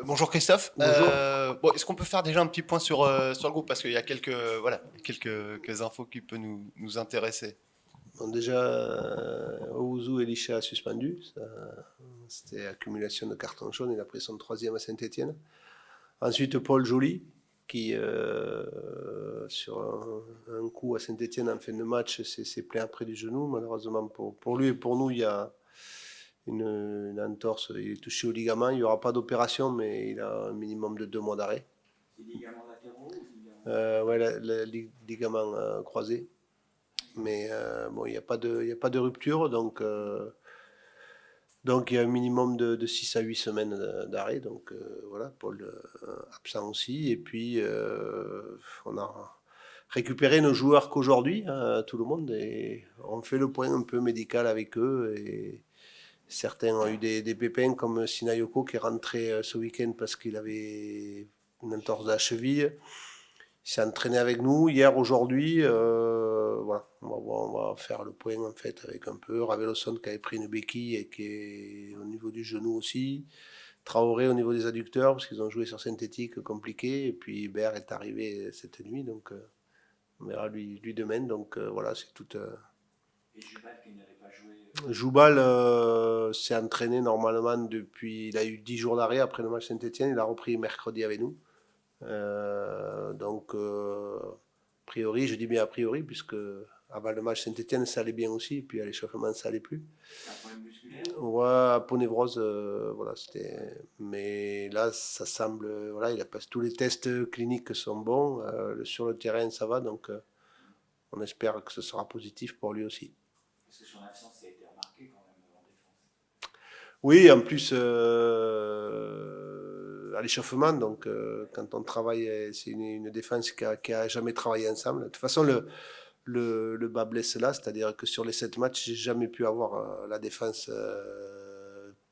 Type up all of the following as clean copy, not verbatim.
Bonjour Christophe. Bonjour. Est-ce qu'on peut faire déjà un petit point sur le groupe parce qu'il y a quelques infos qui peuvent nous intéresser. Bon, déjà, Ouzou Elisha a suspendu. C'était accumulation de cartons jaunes. Il a pris son troisième à Saint-Étienne. Ensuite, Paul Joly, qui, sur un coup à Saint-Étienne en fin de match, s'est plaint après du genou. Malheureusement pour lui et pour nous, il y a une entorse. Il est touché au ligament. Il n'y aura pas d'opération, mais il a un minimum de 2 mois d'arrêt. C'est ligaments latéraux ou ligaments... Ouais, le ligament croisé. Mais bon, il n'y a pas de rupture, donc il y a un minimum de 6 à 8 semaines d'arrêt. Donc voilà, Paul absent aussi. Et puis on a récupéré nos joueurs qu'aujourd'hui, hein, tout le monde, et on fait le point un peu médical avec eux. Et certains ont eu des pépins comme Sinayoko qui est rentré ce week-end parce qu'il avait une entorse de la cheville. Il s'est entraîné avec nous hier, aujourd'hui. Voilà, on va faire le point en fait avec un peu Raveloson qui avait pris une béquille et qui est au niveau du genou aussi. Traoré au niveau des adducteurs parce qu'ils ont joué sur synthétique compliqué. Et puis Hubert est arrivé cette nuit, donc on verra lui demain. Donc voilà, c'est tout. Et Jubal qui n'avait pas joué... Joubal s'est entraîné normalement depuis. Il a eu 10 jours d'arrêt après le match Saint-Etienne. Il a repris mercredi avec nous. A priori, je dis bien a priori, puisque avant le match Saint-Etienne, ça allait bien aussi, et puis à l'échauffement, ça allait plus. C'est un problème musculaire? Ouais, aponévrose, voilà, c'était. Mais là, ça semble. Voilà, il a passé tous les tests cliniques sont bons. Sur le terrain, ça va, donc on espère que ce sera positif pour lui aussi. Parce que son absence a été remarquée quand même en défense. Oui, en plus, à l'échauffement, donc quand on travaille, c'est une défense qui a jamais travaillé ensemble. De toute façon, le bas blesse là, c'est-à-dire que sur les 7 matchs, j'ai jamais pu avoir la défense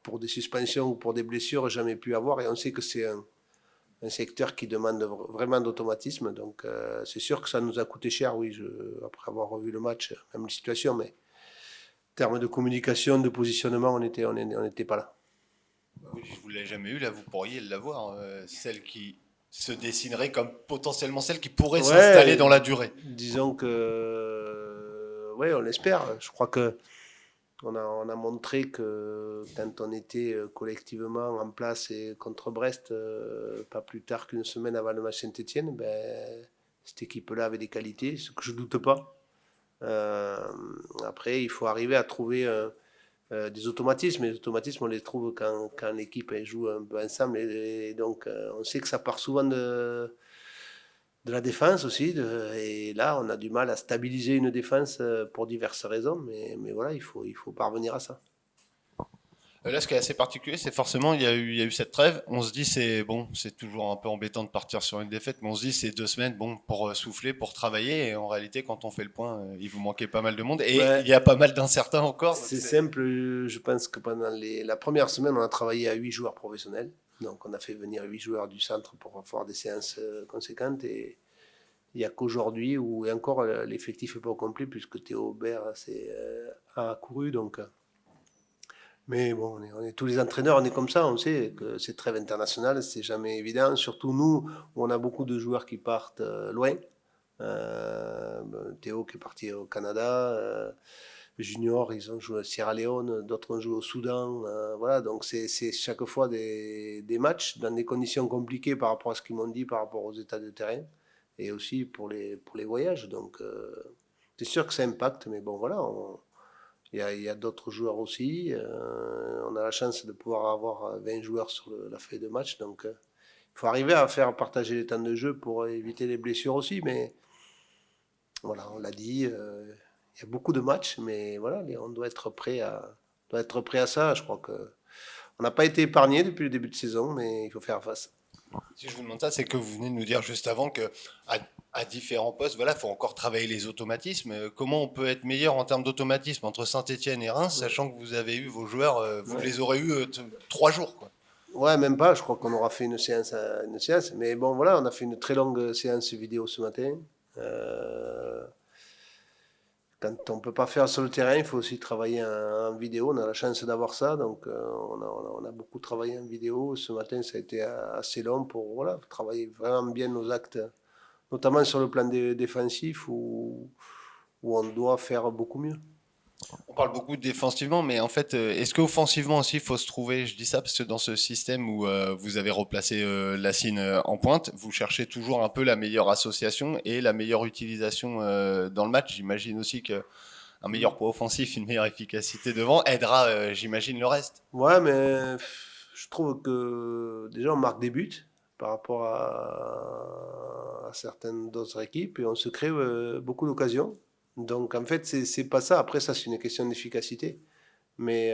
pour des suspensions ou pour des blessures, jamais pu avoir. Et on sait que c'est un secteur qui demande vraiment d'automatisme. Donc c'est sûr que ça nous a coûté cher, oui, après avoir revu le match, même la situation, mais en termes de communication, de positionnement, on n'était pas là. Oui, je vous l'ai jamais eu, là vous pourriez l'avoir, celle qui se dessinerait comme potentiellement celle qui pourrait s'installer Ouais, dans la durée. disons que, ouais, on l'espère. Je crois que on a montré que quand on était collectivement en place et contre Brest, pas plus tard qu'une semaine avant le match Saint-Etienne, ben, cette équipe-là avait des qualités, ce que je doute pas. Euh, Après, il faut arriver à trouver des automatismes. Les automatismes, on les trouve quand l'équipe elle joue un peu ensemble. Et donc, on sait que ça part souvent de la défense aussi. Et là, on a du mal à stabiliser une défense pour diverses raisons. Mais voilà, il faut parvenir à ça. Là, ce qui est assez particulier, c'est forcément il y a eu cette trêve. On se dit c'est bon, c'est toujours un peu embêtant de partir sur une défaite, mais on se dit c'est 2 semaines bon pour souffler, pour travailler. Et en réalité, quand on fait le point, il vous manquait pas mal de monde et Ben, il y a pas mal d'incertains encore. Donc c'est simple. Je pense que pendant la première semaine, on a travaillé à 8 joueurs professionnels. Donc, on a fait venir 8 joueurs du centre pour faire des séances conséquentes. Et il n'y a qu'aujourd'hui où, et encore, l'effectif n'est pas au complet puisque Théo Aubert a couru. Donc, mais bon, on est tous les entraîneurs, on est comme ça. On sait que ces trêves internationales, c'est jamais évident. Surtout nous, où on a beaucoup de joueurs qui partent loin. Théo qui est parti au Canada. Junior, ils ont joué à Sierra Leone, d'autres ont joué au Soudan. Voilà, donc c'est chaque fois des matchs dans des conditions compliquées par rapport à ce qu'ils m'ont dit, par rapport aux états de terrain et aussi pour les voyages. Donc c'est sûr que ça impacte, mais bon voilà, il y a d'autres joueurs aussi. On a la chance de pouvoir avoir 20 joueurs sur la feuille de match, donc il faut arriver à faire partager les temps de jeu pour éviter les blessures aussi, mais voilà, on l'a dit, il y a beaucoup de matchs, mais voilà, on doit être prêt à ça. Je crois que on n'a pas été épargné depuis le début de saison, mais il faut faire face. si je vous demande ça, c'est que vous venez de nous dire juste avant que à différents postes, voilà, faut encore travailler les automatismes. Comment on peut être meilleur en termes d'automatisme entre Saint-Étienne et Reims, Ouais. sachant que vous avez eu vos joueurs, vous Ouais. les aurez eu 3 jours, quoi. Ouais, même pas. Je crois qu'on aura fait une séance. Mais bon, voilà, on a fait une très longue séance vidéo ce matin. Euh, quand on ne peut pas faire sur le terrain, il faut aussi travailler en vidéo. On a la chance d'avoir ça, donc on a beaucoup travaillé en vidéo. Ce matin, ça a été assez long pour voilà, travailler vraiment bien nos actes, notamment sur le plan défensif où on doit faire beaucoup mieux. On parle beaucoup défensivement, mais en fait, est-ce qu'offensivement aussi, il faut se trouver? Je dis ça parce que dans ce système où vous avez replacé Lassine en pointe, vous cherchez toujours un peu la meilleure association et la meilleure utilisation dans le match. J'imagine aussi qu'un meilleur poids offensif, une meilleure efficacité devant aidera, j'imagine, le reste. Ouais, mais je trouve que déjà on marque des buts par rapport à certaines d'autres équipes et on se crée beaucoup d'occasions. Donc en fait, c'est pas ça. Après, ça, c'est une question d'efficacité. Mais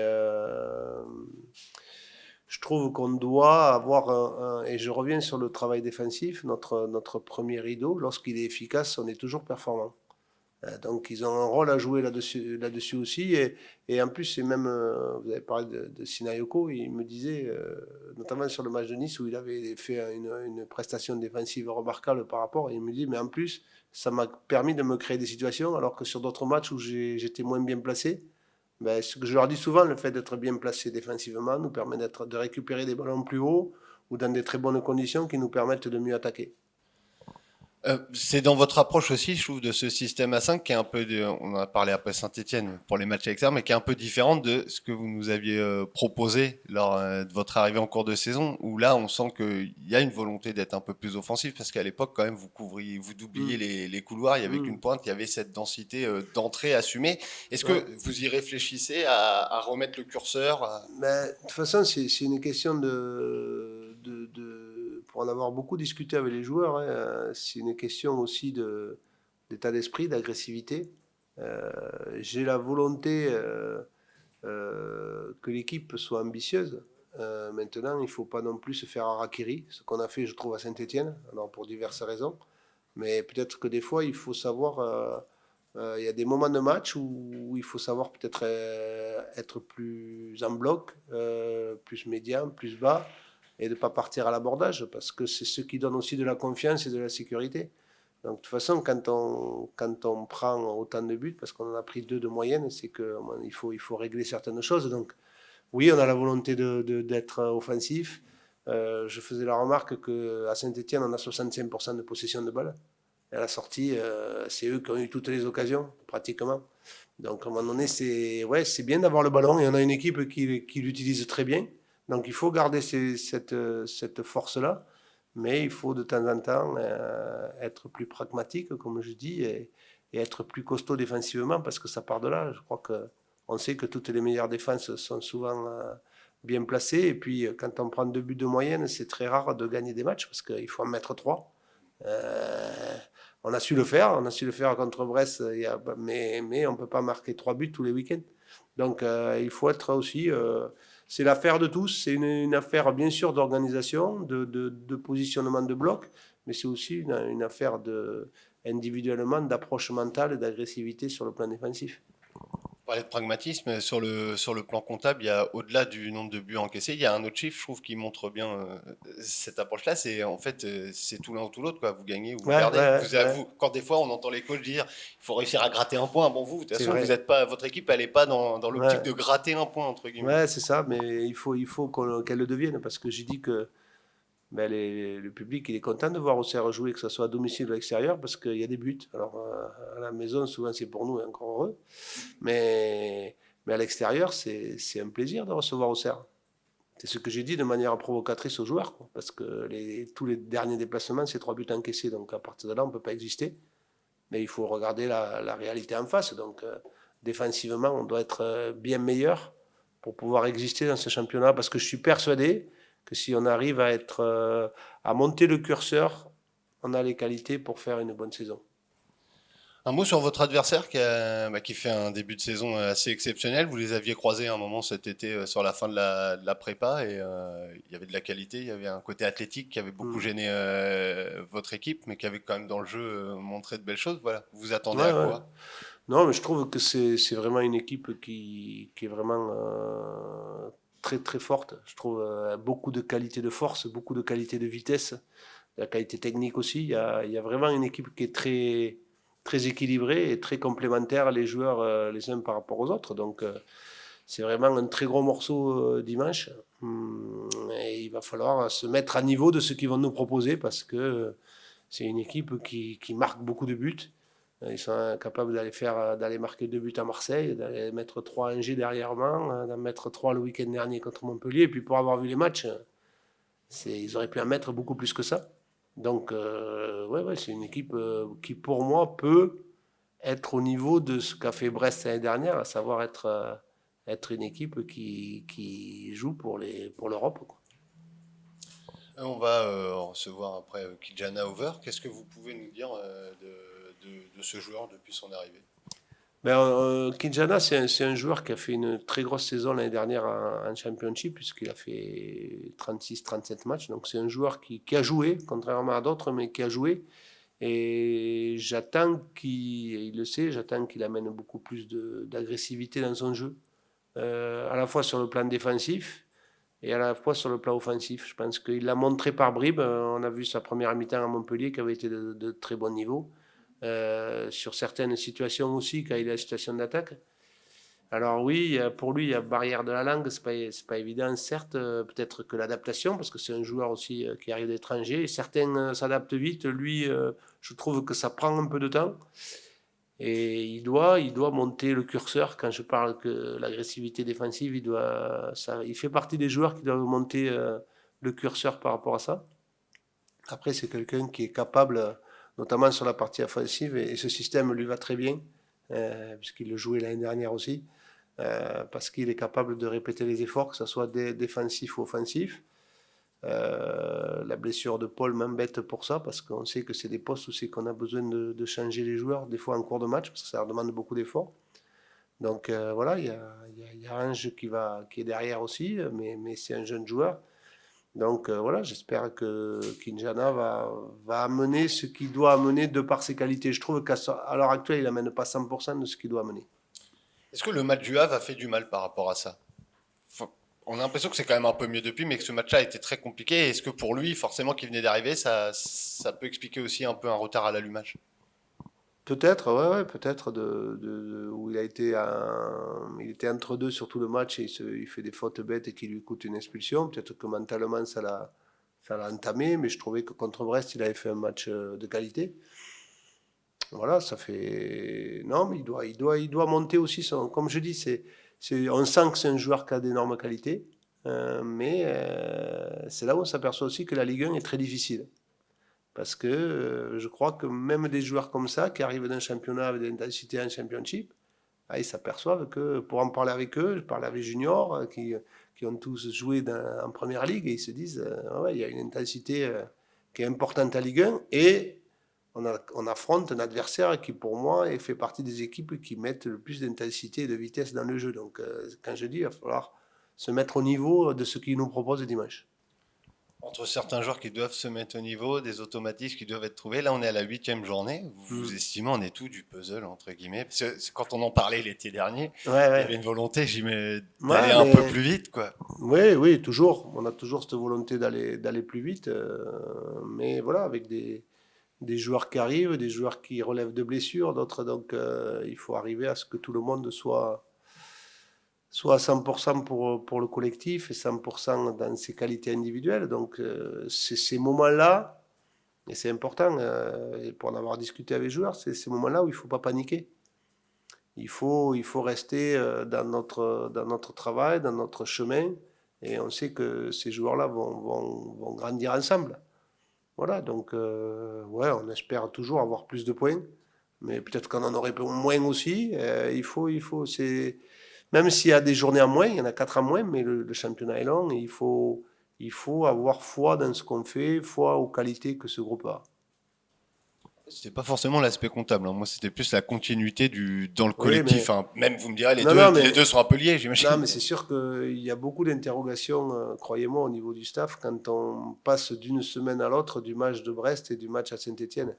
je trouve qu'on doit avoir et je reviens sur le travail défensif, notre premier rideau, lorsqu'il est efficace, on est toujours performant. Donc ils ont un rôle à jouer là-dessus aussi. Et en plus, c'est même, vous avez parlé de Sinayoko, il me disait, notamment sur le match de Nice, où il avait fait une prestation défensive remarquable par rapport, et il me dit, mais en plus, ça m'a permis de me créer des situations, alors que sur d'autres matchs où j'étais moins bien placé, ben, ce que je leur dis souvent, le fait d'être bien placé défensivement nous permet de récupérer des ballons plus haut ou dans des très bonnes conditions qui nous permettent de mieux attaquer. C'est dans votre approche aussi, je trouve, de ce système à 5 qui est un peu, on en a parlé après Saint-Etienne pour les matchs externes, mais qui est un peu différente de ce que vous nous aviez proposé lors de votre arrivée en cours de saison, où là, on sent qu'il y a une volonté d'être un peu plus offensif, parce qu'à l'époque, quand même, vous doubliez Mm. les couloirs, il y avait Mm. qu'une pointe, il y avait cette densité d'entrée assumée. Est-ce Ouais. que vous y réfléchissez à remettre le curseur Mais, de toute façon, c'est une question pour en avoir beaucoup discuté avec les joueurs, hein, c'est une question aussi d'état d'esprit, d'agressivité. J'ai la volonté que l'équipe soit ambitieuse. Maintenant, il ne faut pas non plus se faire harakiri, ce qu'on a fait, je trouve, à Saint-Etienne, alors pour diverses raisons. Mais peut-être que des fois, il faut savoir. Il y a des moments de match où il faut savoir peut-être être plus en bloc, plus médian, plus bas, et de ne pas partir à l'abordage, parce que c'est ce qui donne aussi de la confiance et de la sécurité. Donc de toute façon, quand on prend autant de buts, parce qu'on en a pris 2 de moyenne, c'est qu'il faut régler certaines choses. Donc oui, on a la volonté d'être offensif. Je faisais la remarque qu'à Saint-Etienne, on a 65% de possession de balle. Et à la sortie, c'est eux qui ont eu toutes les occasions, pratiquement. Donc à un moment donné, c'est bien d'avoir le ballon et on a une équipe qui l'utilise très bien. Donc il faut garder cette force-là, mais il faut de temps en temps être plus pragmatique, comme je dis, et être plus costaud défensivement parce que ça part de là. Je crois que on sait que toutes les meilleures défenses sont souvent bien placées. Et puis quand on prend 2 buts de moyenne, c'est très rare de gagner des matchs parce qu'il faut en mettre 3. On a su le faire contre Brest, mais on ne peut pas marquer 3 buts tous les week-ends. Donc il faut être aussi, c'est l'affaire de tous, c'est une affaire bien sûr d'organisation, de positionnement de bloc, mais c'est aussi une affaire individuellement d'approche mentale et d'agressivité sur le plan défensif. Parler de pragmatisme, sur le plan comptable, il y a au-delà du nombre de buts encaissés, il y a un autre chiffre, je trouve, qui montre bien cette approche-là. C'est en fait, c'est tout l'un ou tout l'autre, quoi. Vous gagnez ou vous Ouais, perdez. ouais, ouais, Quand des fois on entend les coachs dire, il faut réussir à gratter un point. Bon, vous, de toute c'est façon, vous vrai. êtes pas, votre équipe, elle n'est pas dans l'optique Ouais, de gratter un point entre guillemets. ouais, c'est ça, mais il faut qu'elle le devienne parce que j'ai dit que ben, le public il est content de voir Auxerre jouer, que ce soit à domicile ou à l'extérieur, parce qu'il y a des buts. Alors à la maison, souvent c'est pour nous, et encore heureux, mais à l'extérieur, c'est un plaisir de recevoir Auxerre. C'est ce que j'ai dit de manière provocatrice aux joueurs, quoi, parce que tous les derniers déplacements, c'est 3 buts encaissés, donc à partir de là, on ne peut pas exister. Mais il faut regarder la réalité en face. Donc défensivement, on doit être bien meilleur pour pouvoir exister dans ce championnat, parce que je suis persuadé que si on arrive à monter le curseur, on a les qualités pour faire une bonne saison. Un mot sur votre adversaire qui fait un début de saison assez exceptionnel. Vous les aviez croisés à un moment cet été sur la fin de la prépa et il y avait de la qualité, il y avait un côté athlétique qui avait beaucoup Mm. gêné votre équipe, mais qui avait quand même dans le jeu montré de belles choses. Voilà. Vous vous attendez Ouais, à ouais. quoi? Non, mais je trouve que c'est vraiment une équipe qui est vraiment très très forte. Je trouve beaucoup de qualité de force, beaucoup de qualité de vitesse, de la qualité technique aussi. Il y a vraiment une équipe qui est très équilibrés et très complémentaires les joueurs les uns par rapport aux autres. Donc c'est vraiment un très gros morceau dimanche. Et il va falloir se mettre à niveau de ce qu'ils vont nous proposer parce que c'est une équipe qui marque beaucoup de buts. Ils sont capables d'aller marquer 2 buts à Marseille, d'aller mettre 3 à Angers dernièrement, d'en mettre 3 le week-end dernier contre Montpellier. Et puis pour avoir vu les matchs, ils auraient pu en mettre beaucoup plus que ça. Donc, ouais, c'est une équipe qui, pour moi, peut être au niveau de ce qu'a fait Brest l'année dernière, à savoir être une équipe qui joue pour l'Europe, quoi. On va recevoir après Kijana Over. Qu'est-ce que vous pouvez nous dire de ce joueur depuis son arrivée? Kijana, c'est un joueur qui a fait une très grosse saison l'année dernière en Championship, puisqu'il a fait 36-37 matchs. Donc c'est un joueur qui a joué, contrairement à d'autres, mais qui a joué. Et il le sait, j'attends qu'il amène beaucoup plus d'agressivité dans son jeu, à la fois sur le plan défensif et à la fois sur le plan offensif. Je pense qu'il l'a montré par bribes. On a vu sa première mi-temps à Montpellier qui avait été de très bon niveau. Sur certaines situations aussi, quand il est en situation d'attaque. Alors oui, pour lui, il y a barrière de la langue, c'est pas évident, certes, peut-être que l'adaptation, parce que c'est un joueur aussi qui arrive d'étranger, certains s'adaptent vite, lui, je trouve que ça prend un peu de temps, et il doit monter le curseur, quand je parle que l'agressivité défensive, il fait partie des joueurs qui doivent monter le curseur par rapport à ça. Après, c'est quelqu'un qui est capable, notamment sur la partie offensive, et ce système lui va très bien, puisqu'il le jouait l'année dernière aussi, parce qu'il est capable de répéter les efforts, que ce soit défensif ou offensif. La blessure de Paul m'embête pour ça, parce qu'on sait que c'est des postes où c'est qu'on a besoin de changer les joueurs, des fois en cours de match, parce que ça leur demande beaucoup d'efforts. Donc voilà, il y a Ange qui est derrière aussi, mais c'est un jeune joueur. Donc voilà, j'espère que Kinjana va amener ce qu'il doit amener de par ses qualités. Je trouve qu'à l'heure actuelle, il n'amène pas 100% de ce qu'il doit amener. Est-ce que le match du Havre a fait du mal par rapport à ça? Enfin, on a l'impression que c'est quand même un peu mieux depuis, mais que ce match-là a été très compliqué. Est-ce que pour lui, forcément, qui venait d'arriver, ça peut expliquer aussi un peu un retard à l'allumage? Peut-être, ouais, peut-être où il était entre deux sur tout le match et il fait des fautes bêtes et qui lui coûtent une expulsion. Peut-être que mentalement ça l'a entamé, mais je trouvais que contre Brest il avait fait un match de qualité. Voilà, ça fait. Non, mais il doit monter aussi son. Comme je dis, on sent que c'est un joueur qui a d'énormes qualités, mais c'est là où on s'aperçoit aussi que la Ligue 1 est très difficile. Parce que je crois que même des joueurs comme ça, qui arrivent d'un championnat avec de l'intensité en championship, ils s'aperçoivent que, pour en parler avec eux, je parle avec juniors qui ont tous joué en première ligue, et ils se disent, ouais, il y a une intensité qui est importante à Ligue 1, et on affronte un adversaire qui, pour moi, fait partie des équipes qui mettent le plus d'intensité et de vitesse dans le jeu. Donc, quand je dis, il va falloir se mettre au niveau de ce qu'ils nous proposent dimanche. Entre certains joueurs qui doivent se mettre au niveau, des automatismes qui doivent être trouvés, là on est à la 8e journée. Vous estimez on est tout du puzzle, entre guillemets? Parce que quand on en parlait l'été dernier, il y avait une volonté, d'aller un peu plus vite, quoi. Oui, toujours. On a toujours cette volonté d'aller plus vite. Mais voilà, avec des joueurs qui arrivent, des joueurs qui relèvent de blessures, d'autres. Donc, il faut arriver à ce que tout le monde soit à 100% pour le collectif et 100% dans ses qualités individuelles. Donc, c'est ces moments-là, et c'est important, et pour en avoir discuté avec les joueurs, c'est ces moments-là où il ne faut pas paniquer. Il faut rester dans notre travail, dans notre chemin, et on sait que ces joueurs-là vont grandir ensemble. Voilà, donc ouais, on espère toujours avoir plus de points, mais peut-être qu'on en aurait moins aussi. Même s'il y a des journées en moins, il y en a 4 en moins, mais le championnat est long, et il faut avoir foi dans ce qu'on fait, foi aux qualités que ce groupe a. C'était pas forcément l'aspect comptable, hein. Moi, c'était plus la continuité dans le Oui, collectif, mais hein. Même, vous me direz, non, les deux sont un peu liés, j'imagine. non, mais c'est sûr qu'il y a beaucoup d'interrogations, croyez-moi, au niveau du staff, quand on passe d'une semaine à l'autre du match de Brest et du match à Saint-Étienne.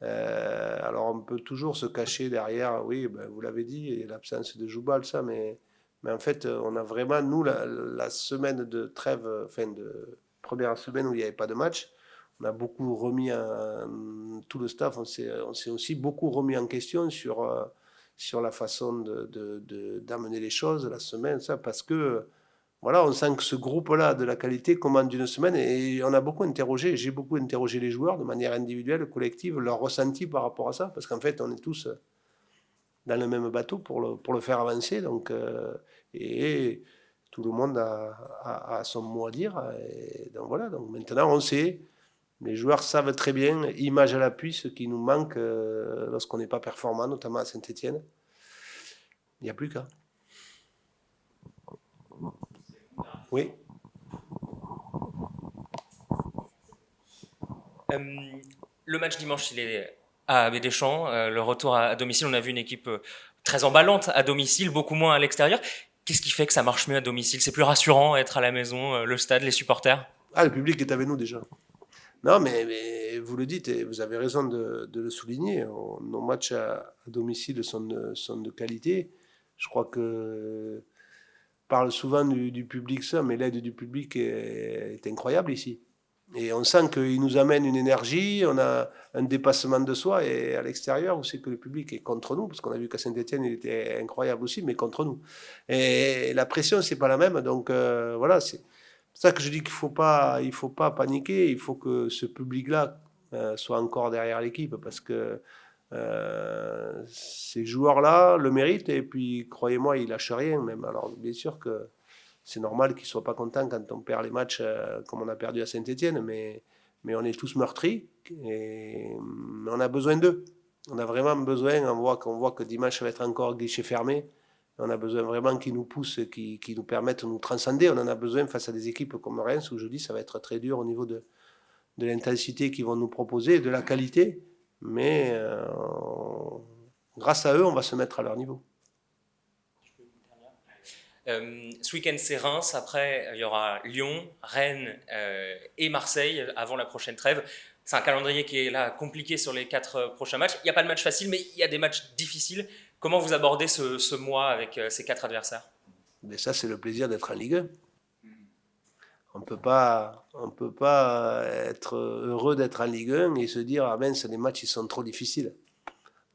Alors on peut toujours se cacher derrière, oui, ben, vous l'avez dit, et l'absence de Joubal, ça, mais en fait, on a vraiment, nous, la semaine de trêve, enfin de première semaine où il n'y avait pas de match, On a beaucoup remis tout le staff, on s'est aussi beaucoup remis en question sur la façon d'amener les choses, la semaine, ça, parce que voilà, on sent que ce groupe-là de la qualité commande une semaine et on a beaucoup interrogé, j'ai beaucoup interrogé les joueurs de manière individuelle, collective, leur ressenti par rapport à ça, parce qu'en fait, on est tous dans le même bateau pour le faire avancer, donc, et tout le monde a son mot à dire, et donc voilà, donc maintenant on sait, les joueurs savent très bien, image à l'appui, ce qui nous manque lorsqu'on n'est pas performant, notamment à Saint-Etienne, il n'y a plus qu'à. Oui. Le match dimanche, il est à Abbé Deschamps. Le retour à domicile, on a vu une équipe très emballante à domicile, beaucoup moins à l'extérieur. Qu'est-ce qui fait que ça marche mieux à domicile? C'est plus rassurant être à la maison, le stade, les supporters? Ah, le public est avec nous déjà. Non, mais vous le dites et vous avez raison de le souligner. Nos matchs à domicile sont de qualité. Je crois que parle souvent du public ça, mais l'aide du public est incroyable ici. Et on sent qu'il nous amène une énergie, on a un dépassement de soi, et à l'extérieur, où c'est que le public est contre nous, parce qu'on a vu qu'à Saint-Etienne, il était incroyable aussi, mais contre nous. Et la pression, c'est pas la même, donc voilà, c'est ça que je dis qu'il il faut pas paniquer, il faut que ce public-là soit encore derrière l'équipe, parce que ces joueurs-là le méritent, et puis croyez-moi, ils lâchent rien, même. Alors bien sûr que c'est normal qu'ils ne soient pas contents quand on perd les matchs comme on a perdu à Saint-Etienne, mais on est tous meurtris et on a besoin d'eux. On a vraiment besoin, on voit que dimanche ça va être encore guichet fermé. On a besoin vraiment qu'ils nous poussent, qu'ils nous permettent de nous transcender. On en a besoin face à des équipes comme Reims, où je dis ça va être très dur au niveau de l'intensité qu'ils vont nous proposer, de la qualité. Mais grâce à eux, on va se mettre à leur niveau. Ce week-end, c'est Reims. Après, il y aura Lyon, Rennes et Marseille avant la prochaine trêve. C'est un calendrier qui est là compliqué sur les 4 prochains matchs. Il n'y a pas de match facile, mais il y a des matchs difficiles. Comment vous abordez ce mois avec ces 4 adversaires? Mais ça, c'est le plaisir d'être en Ligue 1. On peut pas être heureux d'être en Ligue 1 et se dire ah mince, les matchs ils sont trop difficiles.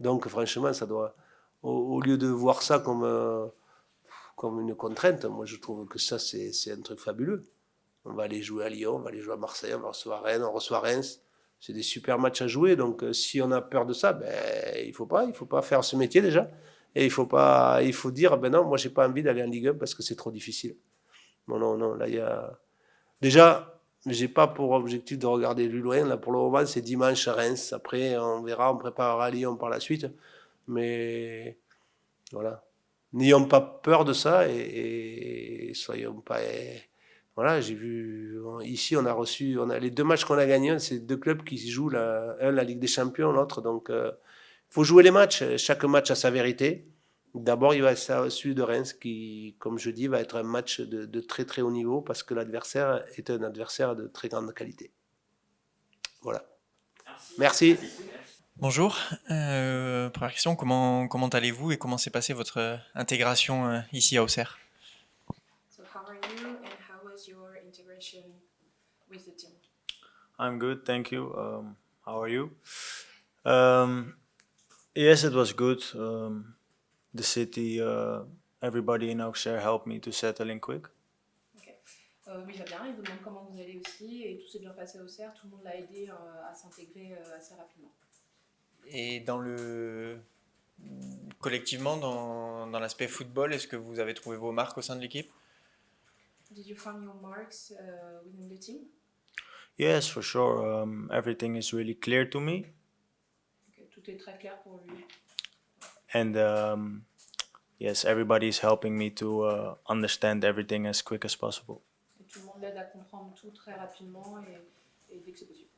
Donc franchement, ça doit, au lieu de voir ça comme une contrainte, moi je trouve que ça c'est un truc fabuleux. On va aller jouer à Lyon, on va aller jouer à Marseille, on va recevoir Rennes, on reçoit Reims. C'est des super matchs à jouer. Donc si on a peur de ça, ben il faut pas faire ce métier déjà. Et il faut dire ben non, moi j'ai pas envie d'aller en Ligue 1 parce que c'est trop difficile. Non, là il y a déjà, j'ai pas pour objectif de regarder plus loin. Là, pour le moment, c'est dimanche à Reims. Après, on verra, on préparera Lyon par la suite. Mais voilà. N'ayons pas peur de ça et soyons pas. Voilà, j'ai vu. Ici, on a les 2 matchs qu'on a gagnés, c'est 2 clubs qui jouent un la Ligue des Champions, l'autre. Donc, il faut jouer les matchs. Chaque match a sa vérité. D'abord, il va être celui de Reims qui, comme je dis, va être un match de très très haut niveau parce que l'adversaire est un adversaire de très grande qualité. Voilà. Merci. Bonjour, première question, comment allez-vous et comment s'est passée votre intégration ici à Auxerre? So how are you and how was your integration with the team? I'm good, thank you. How are you? Yes, it was good. The city, everybody in Auxerre helped me to settle in quick. Ok. Oui, va bien. Il vous demande comment vous allez aussi et tout s'est bien passé au CERF. Tout le monde l'a aidé à s'intégrer assez rapidement. Et collectivement, dans l'aspect football, est-ce que vous avez trouvé vos marques au sein de l'équipe? Did you find your marks within the team? Yes, for sure. Everything is really clear to me. Okay. Tout est très clair pour lui. And yes, everybody is helping me to understand everything as quick as possible. Et tout le monde l'aide à comprendre tout très rapidement et dès que c'est possible.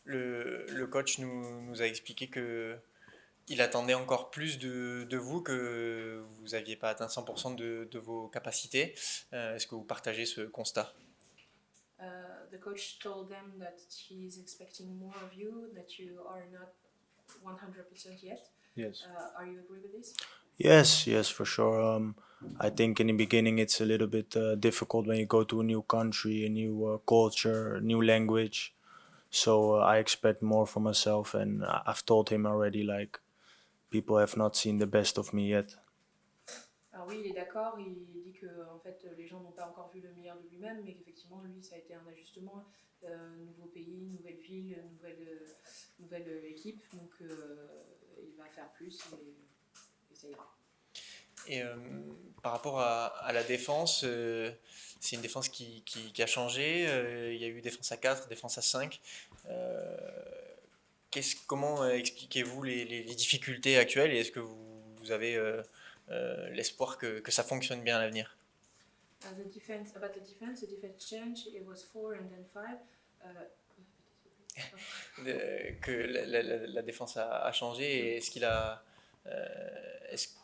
Le coach nous a expliqué qu'il attendait encore plus de vous, que vous n'aviez pas atteint 100% de vos capacités. Est-ce que vous partagez ce constat? The coach told them that he's expecting more of you, that you are not 100% yet. Yes. Are you agree with this? Yes, for sure. I think in the beginning it's a little bit difficult when you go to a new country, a new culture, a new language. So I expect more from myself, and I've told him already, like, people have not seen the best of me yet. Alors oui, il est d'accord, il dit que en fait, les gens n'ont pas encore vu le meilleur de lui-même, mais qu'effectivement, lui, ça a été un ajustement. Nouveau pays, nouvelle ville, nouvelle équipe, donc il va faire plus et ça ira. Et par rapport à la défense, c'est une défense qui a changé. Il y a eu défense à 4, défense à 5. Comment expliquez-vous les difficultés actuelles et est-ce que vous avez l'espoir que ça fonctionne bien à l'avenir? The defense change, it was 4 and then 5. Que la défense a changé et est-ce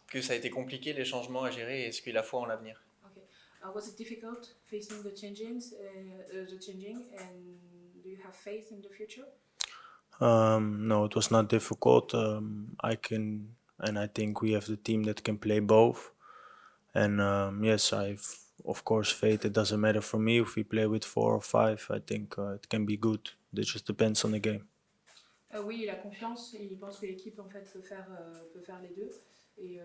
que ça a été compliqué les changements à gérer et est-ce qu'il a foi en l'avenir? Okay. Was it difficult facing the changing, and do you have faith in the future? No, it was not difficult. I think we have the team that can play both. And yes, I've of course faith. It doesn't matter for me if we play with 4 or 5. I think it can be good. It just depends on the game. Oui, il a confiance. Il pense que l'équipe en fait peut faire les deux. Et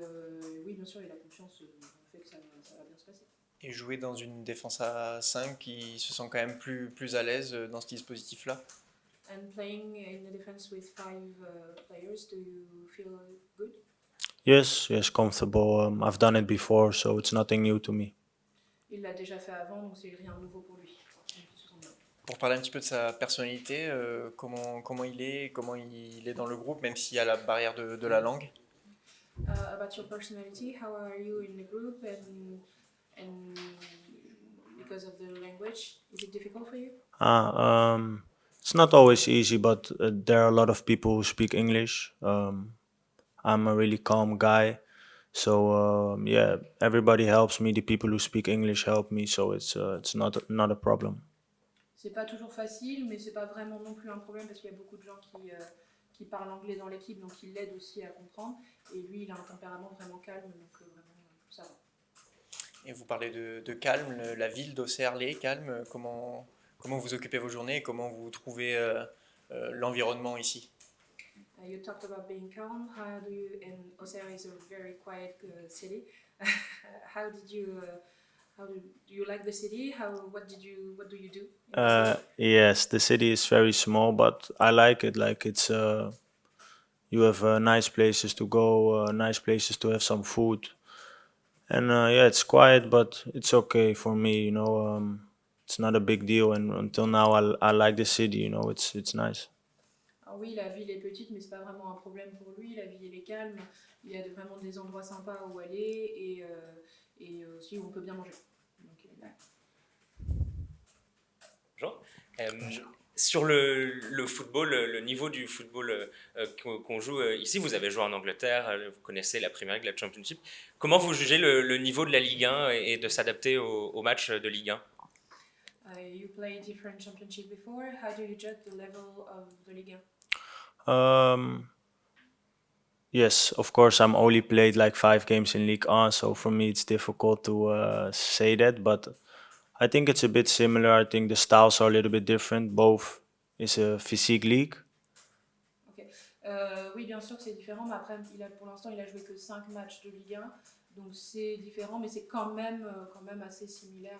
oui, bien sûr, il a confiance dans le fait que ça va bien se passer. Et jouer dans une défense à 5, ils se sent quand même plus à l'aise dans ce dispositif-là? And playing in the defense with 5 players, do you feel good? Yes, comfortable. I've done it before, so it's nothing new to me. Il l'a déjà fait avant, donc c'est rien de nouveau pour lui. Pour parler un petit peu de sa personnalité, comment il est dans le groupe, même s'il y a la barrière de la langue? About your personality, how are you in the group and because of the language, is it difficult for you? It's not always easy, but there are a lot of people who speak English. I'm a really calm guy, so yeah, everybody helps me. The people who speak English help me, so it's not a problem. C'est pas toujours facile, mais c'est pas vraiment non plus un problème parce qu'il y a beaucoup de gens qui parlent anglais dans l'équipe, donc ils l'aident aussi à comprendre. Et lui, il a un tempérament vraiment calme, donc vraiment ça va. Et vous parlez de calme, la ville d'Auxerre est calme. Comment vous occupez vos journées et comment vous trouvez l'environnement ici? You talked about being calm. And Auxerre is a very quiet city. How do you like the city? What do you do in the city? Yes, the city is very small, but I like it. Like it's you have nice places to go, nice places to have some food, and yeah, it's quiet, but it's okay for me. It's not a big deal, and until now, I like the city. It's nice. Alors oui, la ville est petite, mais c'est pas vraiment un problème pour lui. La ville est calme. Il y a vraiment des endroits sympas où aller et aussi où on peut bien manger. Donc, Bonjour. Sur le football, le niveau du football qu'on joue ici, vous avez joué en Angleterre, vous connaissez la Premier League, la Championship. Comment vous jugez le niveau de la Ligue 1 et de s'adapter au match de Ligue 1? You played different championship before. How do you judge the level of the Ligue 1? Yes, of course, I'm only played like 5 games in Ligue 1, so for me it's difficult to say that, but I think it's a bit similar. I think the styles are a little bit different. Both is a physique league. Ok. Oui, bien sûr que c'est différent, mais après, pour l'instant, il a joué que 5 matchs de Ligue 1, donc c'est différent, mais c'est quand même assez similaire.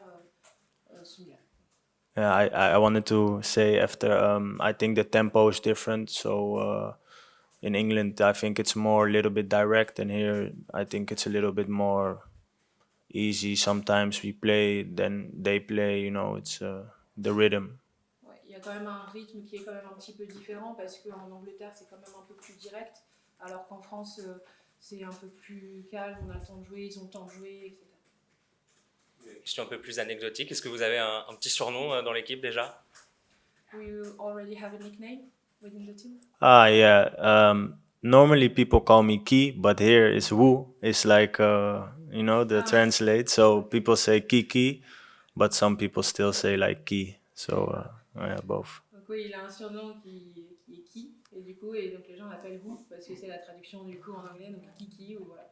Yeah, I wanted to say after, I think the tempo is different. So in England, I think it's more a little bit direct, and here I think it's a little bit more easy. Sometimes we play, then they play. It's the rhythm. Ouais, il y a quand même un rythme qui est quand même un petit peu différent parce qu'en Angleterre, c'est quand même un peu plus direct, alors qu'en France, c'est un peu plus calme, on a le temps de jouer, ils ont le temps de jouer, etc. Question un peu plus anecdotique. Est-ce que vous avez un petit surnom dans l'équipe déjà? Do you already have a nickname within the team? Yeah. Normally people call me Ki, but here it's Wu. It's like the translate. So people say Kiki, but some people still say like Ki. So yeah, both. Donc oui, il a un surnom qui est Ki, et du coup, donc les gens l'appellent Wu parce que c'est la traduction du coup en anglais, donc Kiki ou voilà.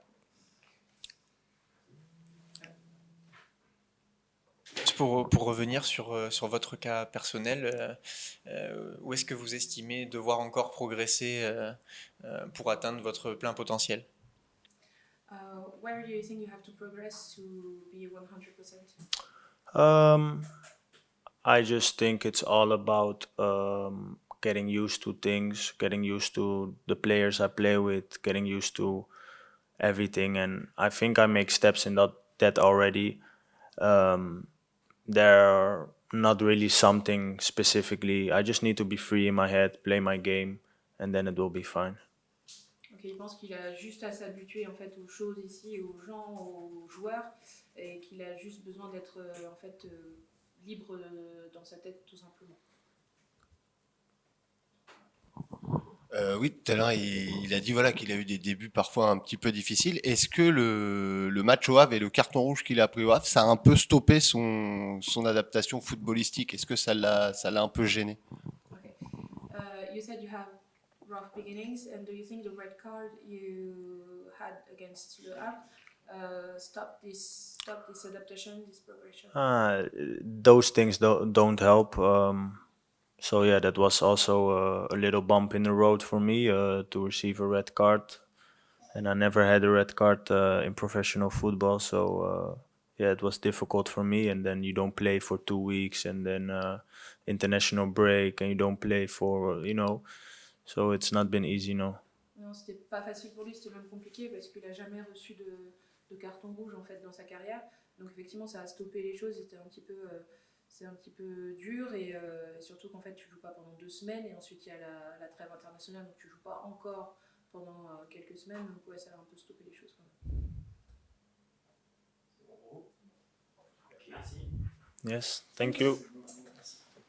Juste pour revenir sur votre cas personnel, où est-ce que vous estimez devoir encore progresser pour atteindre votre plein potentiel? Where do you think you have to progress to be 100%? Um, I just think it's all about getting used to things, getting used to the players I play with, getting used to everything, and I think I make steps in that already. Um, they're not really something specifically. I just need to be free in my head, play my game, and then it will be fine. Donc il pense qu'il a juste à s'habituer en fait aux choses ici, aux gens, aux joueurs, et qu'il a juste besoin d'être en fait libre dans sa tête tout simplement. Oui, tout à l'heure, il a dit voilà, qu'il a eu des débuts parfois un petit peu difficiles. Est-ce que le match au Havre et le carton rouge qu'il a pris au Havre, ça a un peu stoppé son adaptation footballistique? Est-ce que ça l'a un peu gêné? Okay. You said you have rough beginnings, and do you think the red card you had against Le Havre stop this adaptation, this progression? Those things don't help. So yeah, that was also a little bump in the road for me to receive a red card, and I never had a red card in professional football. So yeah, it was difficult for me. And then you don't play for 2 weeks, and then international break, and you don't play for So it's not been easy, no. Non, c'était pas facile pour lui, c'était même compliqué parce qu'il a jamais reçu de carton rouge en fait dans sa carrière. Donc effectivement, ça a stoppé les choses. C'était c'est un petit peu dur et surtout qu'en fait, tu joues pas pendant 2 semaines et ensuite il y a la trêve internationale, donc tu joues pas encore pendant quelques semaines. Donc ouais, ça a un peu stoppé les choses quand même. Merci. Yes, thank you.